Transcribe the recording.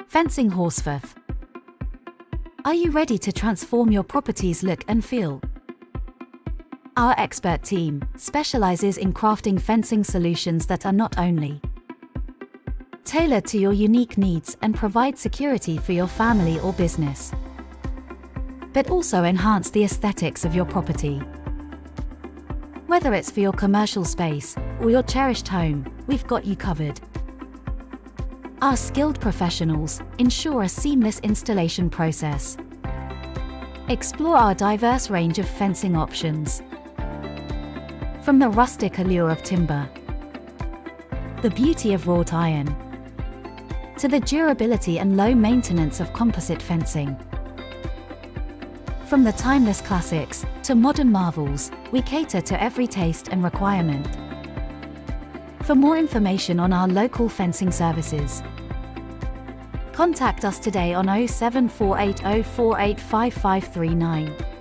Fencing Horsforth. Are you ready to transform your property's look and feel? Our expert team specializes in crafting fencing solutions that are not only tailored to your unique needs and provide security for your family or business, but also enhance the aesthetics of your property. Whether it's for your commercial space or your cherished home, we've got you covered. Our skilled professionals ensure a seamless installation process. Explore our diverse range of fencing options. From the rustic allure of timber, the beauty of wrought iron, to the durability and low maintenance of composite fencing. From the timeless classics to modern marvels, we cater to every taste and requirement. For more information on our local fencing services, contact us today on 07480485539.